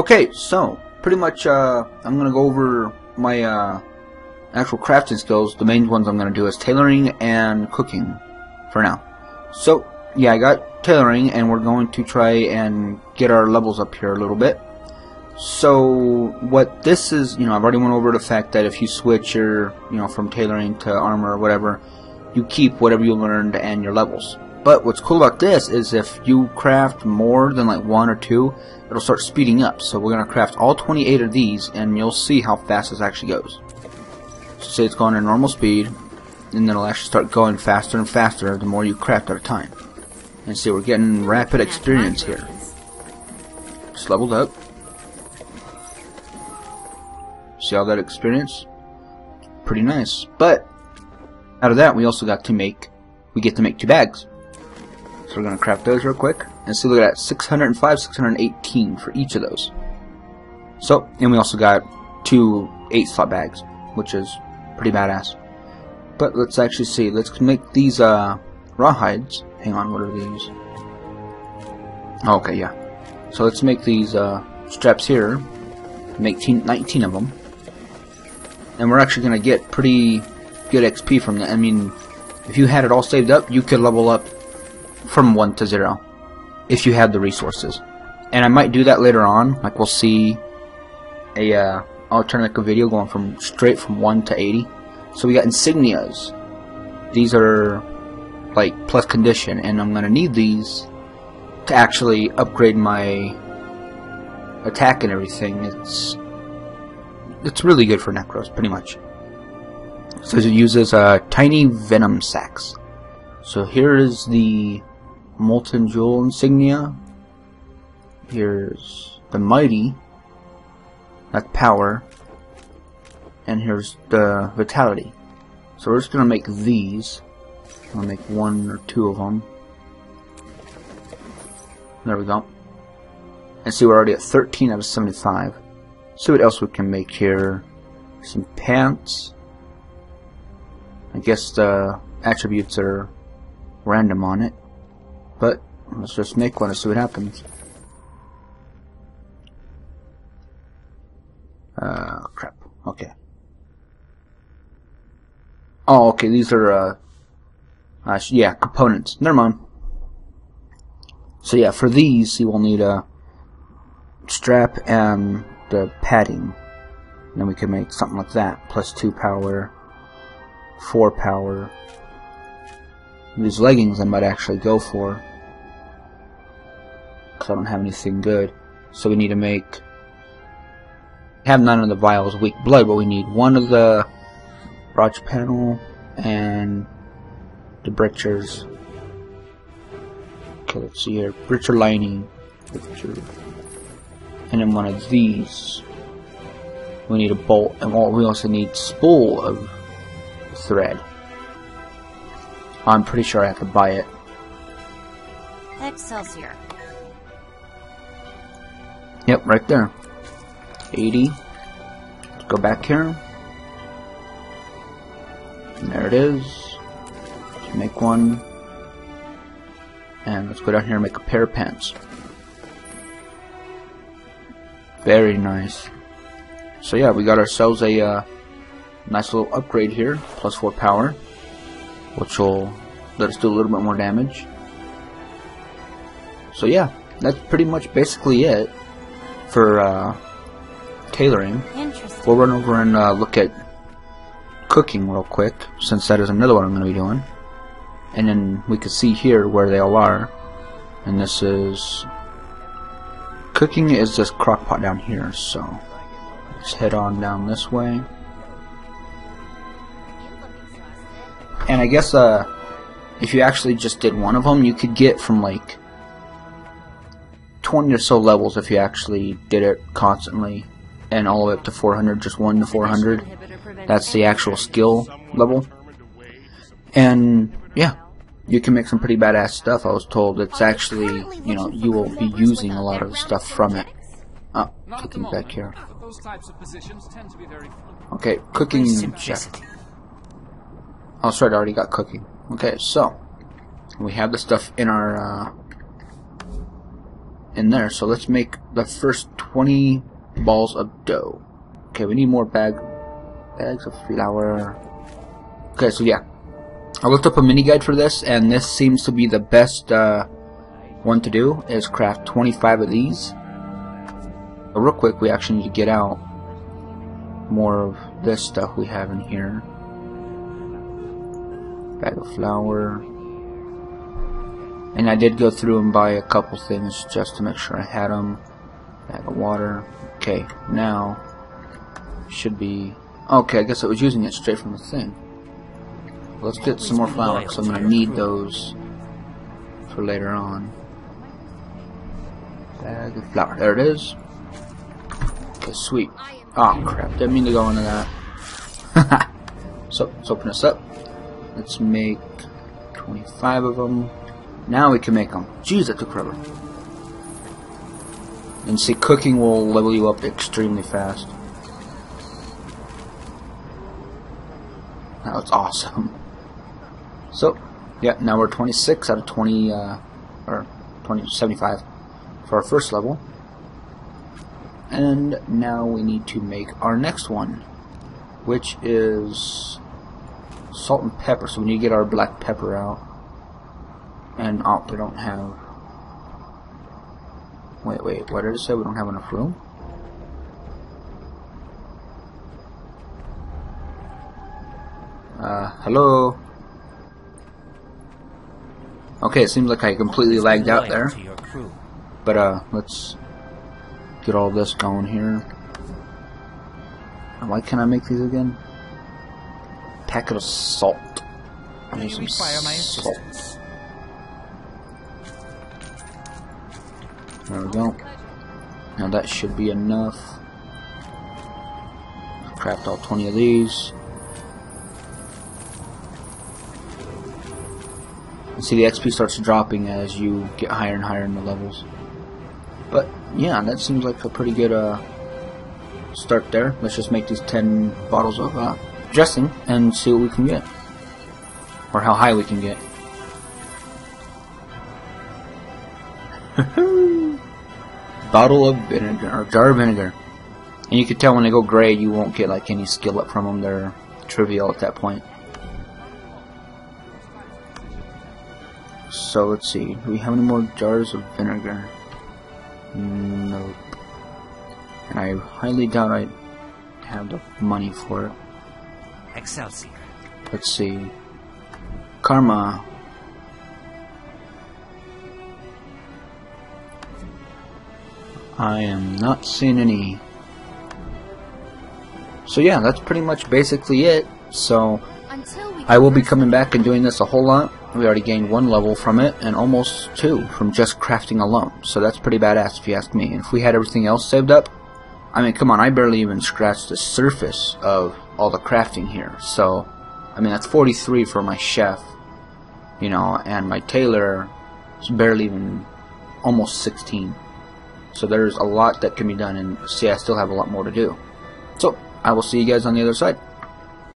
Okay, so pretty much I'm gonna go over my actual crafting skills. The main ones I'm gonna do is tailoring and cooking for now. So yeah, I got tailoring, and we're going to try and get our levels up here a little bit. So what this is, I've already went over the fact that if you switch your, from tailoring to armor or whatever, you keep whatever you learned and your levels. But what's cool about this is if you craft more than like 1 or 2, it'll start speeding up. So we're going to craft all 28 of these, and you'll see how fast this actually goes. So say it's going at normal speed, and then it'll actually start going faster and faster the more you craft at a time. And see, we're getting rapid experience here. Just leveled up. See all that experience? Pretty nice. But out of that, we also get to make 2 bags. So we're going to craft those real quick. And see, look at that, 605, 618 for each of those. So, and we also got 2 8-slot bags, which is pretty badass. But let's actually see. Let's make these rawhides. Hang on, what are these? Oh, okay, yeah. So let's make these straps here. Make 19 of them. And we're actually going to get pretty good XP from that. I mean, if you had it all saved up, you could level up from 1 to 0 if you had the resources. And I might do that later on. Like, we'll see I'll turn like a video going straight from 1 to 80. So we got insignias. These are like plus condition, and I'm gonna need these to actually upgrade my attack and everything. It's really good for Necros, pretty much. So it uses tiny venom sacs. So here is the Molten Jewel insignia. Here's the Mighty. That's power. And here's the Vitality. So we're just gonna make these. I'll make 1 or 2 of them. There we go. And see, we're already at 13 out of 75. See what else we can make here. Some pants. I guess the attributes are random on it. But let's just make one and see what happens. Crap. Okay. Oh, okay, these are, yeah, components. Never mind. So yeah, for these, you will need a strap and the padding. And then we can make something like that. Plus 2 power, 4 power. These leggings I might actually go for, because I don't have anything good. So we need to make... have none of the vials weak blood, but we need 1 of the brooch panel and the breechers. Okay, let's see here. Breacher lining. Breacher. And then 1 of these. We need a bolt, and we also need spool of thread. I'm pretty sure I have to buy it. Excelsior. Yep, right there. 80. Let's go back here. And there it is. Let's make 1. And let's go down here and make a pair of pants. Very nice. So yeah, we got ourselves a nice little upgrade here. Plus 4 power. Which will let us do a little bit more damage. So yeah, that's pretty much basically it for tailoring. We'll run over and look at cooking real quick, since that is another one I'm going to be doing. And then we can see here where they all are. And this is... cooking is this crock pot down here, so let's head on down this way. And I guess if you actually just did 1 of them, you could get from like 20 or so levels if you actually did it constantly, and all the way up to 400, just 1 to 400. That's the actual skill level. And yeah, you can make some pretty badass stuff. I was told it's actually, you will be using a lot of stuff from it. Oh, cooking back here. Okay, cooking chef. Oh, sorry, I already got cooking. Okay, so we have the stuff in our in there. So let's make the first 20 balls of dough. Okay, we need more bags of flour. Okay, so yeah, I looked up a mini guide for this, and this seems to be the best one to do, is craft 25 of these. But real quick, we actually need to get out more of this stuff we have in here. Bag of flour. And I did go through and buy a couple things just to make sure I had them. Bag of water. Okay, now should be... Okay, I guess I was using it straight from the thing. Let's get some more flour, because I'm going to need those for later on. Bag of flour. There it is. Okay, sweet. Oh crap, didn't mean to go into that. So, let's open this up. Let's make 25 of them. Now we can make them. Jeez, that took forever. And see, cooking will level you up extremely fast. That was awesome. So, yeah, now we're 26 out of 20, or 75 for our first level. And now we need to make our next one, which is salt and pepper. So we need to get our black pepper out. And oh, we don't have... Wait, what did it say? We don't have enough room? Hello? Okay, it seems like I completely lagged out there. But, let's get all this going here. Why can't I make these again? Packet of salt. I need some salt. There we go. Now that should be enough. Craft all 20 of these. And see, the XP starts dropping as you get higher and higher in the levels. But yeah, that seems like a pretty good start there. Let's just make these 10 bottles of dressing and see what we can get, or how high we can get. Bottle of vinegar, or jar of vinegar. And you can tell when they go gray, you won't get like any skill up from them. They're trivial at that point. So let's see, do we have any more jars of vinegar? Nope. And I highly doubt I have the money for it. Excelsior. Let's see. Karma. I am not seeing any. So yeah, that's pretty much basically it. So I will be coming back and doing this a whole lot. We already gained 1 level from it, and almost 2 from just crafting alone. So that's pretty badass if you ask me. And if we had everything else saved up, I mean, come on, I barely even scratched the surface of all the crafting here. So, I mean, that's 43 for my chef, you know, and my tailor is barely even, almost 16. So there's a lot that can be done, and see, I still have a lot more to do. So, I will see you guys on the other side.